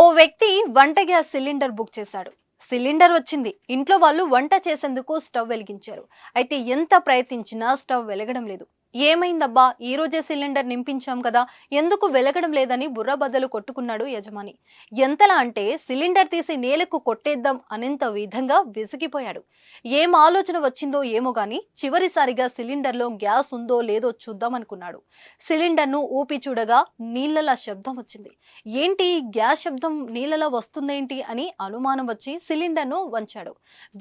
ఓ వ్యక్తి వంట gas cylinder book చేశాడు. సిలిండర్ వచ్చింది. ఇంట్లో వాళ్ళు వంట చేసేందుకు స్టవ్ వెలిగించారు. అయితే ఎంత ప్రయత్నించినా స్టవ్ వెలగడం లేదు. ఏమైందబ్బా, ఈ రోజే సిలిండర్ నింపించాం కదా, ఎందుకు వెలగడం లేదని బుర్రబద్దలు కొట్టుకున్నాడు యజమాని. ఎంతలా అంటే సిలిండర్ తీసి నేలకు కొట్టేద్దాం అనేంత విధంగా విసిగిపోయాడు. ఏం ఆలోచన వచ్చిందో ఏమో గాని చివరిసారిగా సిలిండర్లో గ్యాస్ ఉందో లేదో చూద్దాం అనుకున్నాడు. సిలిండర్ను ఊపి చూడగా నీళ్లలా శబ్దం వచ్చింది. ఏంటి గ్యాస్ శబ్దం నీళ్ళలా వస్తుందేంటి అని అనుమానం వచ్చి సిలిండర్ను వంచాడు.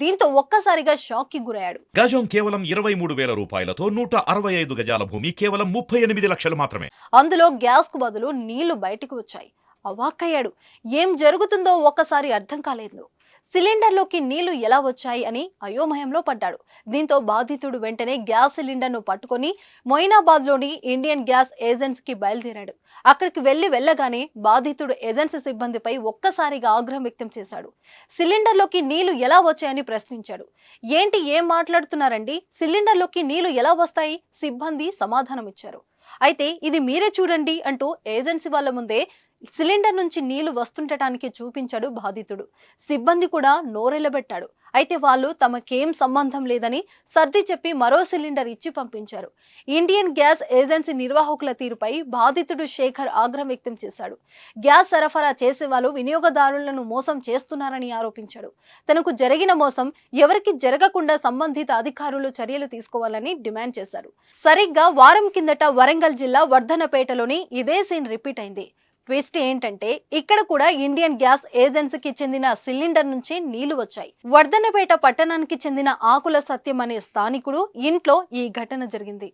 దీంతో ఒక్కసారిగా షాక్ కి గురయ్యాడు. గజం కేవలం 23,000 రూపాయలతో 165 గజాల భూమి కేవలం 38 లక్షలు మాత్రమే. అందులో గ్యాస్ కు బదులు నీళ్లు బయటకు వచ్చాయి. అవాక్కయ్యాడు. ఏం జరుగుతుందో ఒక్కసారి అర్థం కాలేదు. సిలిండర్లోకి నీళ్లు ఎలా వచ్చాయి అని అయోమయంలో పడ్డాడు. దీంతో బాధితుడు వెంటనే గ్యాస్ సిలిండర్ను పట్టుకొని మొయినాబాద్లోని ఇండియన్ గ్యాస్ ఏజెన్సీకి బయలుదేరాడు. అక్కడికి వెళ్ళగానే బాధితుడు ఏజెన్సీ సిబ్బందిపై ఒక్కసారిగా ఆగ్రహం వ్యక్తం చేశాడు. సిలిండర్లోకి నీళ్లు ఎలా వచ్చాయని ప్రశ్నించాడు. ఏంటి, ఏం మాట్లాడుతున్నారండి, సిలిండర్లోకి నీళ్లు ఎలా వస్తాయి? సిబ్బంది సమాధానం ఇచ్చారు. అయితే ఇది మీరే చూడండి అంటూ ఏజెన్సీ వాళ్ళ ముందే సిలిండర్ నుంచి నీళ్లు వస్తుండటానికి చూపించాడు బాధితుడు. సిబ్బంది కూడా నోరెళ్లబెట్టాడు. అయితే వాళ్ళు తమకేం సంబంధం లేదని సర్ది చెప్పి మరో సిలిండర్ ఇచ్చి పంపించారు. ఇండియన్ గ్యాస్ ఏజెన్సీ నిర్వాహకుల తీరుపై బాధితుడు శేఖర్ ఆగ్రహం వ్యక్తం చేశాడు. గ్యాస్ సరఫరా చేసే వాళ్ళు వినియోగదారులను మోసం చేస్తున్నారని ఆరోపించాడు. తనకు జరిగిన మోసం ఎవరికి జరగకుండా సంబంధిత అధికారులు చర్యలు తీసుకోవాలని డిమాండ్ చేశారు. సరిగ్గా వారం కిందట వరంగల్ జిల్లా వర్ధనపేటలోని ఇదే సీన్ రిపీట్ అయింది. ట్విస్ట్ ఏంటంటే ఇక్కడ కూడా ఇండియన్ గ్యాస్ ఏజెన్సీకి చెందిన సిలిండర్ నుంచి నీళ్లు వచ్చాయి. వర్ధనపేట పట్టణానికి చెందిన ఆకుల సత్యం అనే స్థానికుడు ఇంట్లో ఈ ఘటన జరిగింది.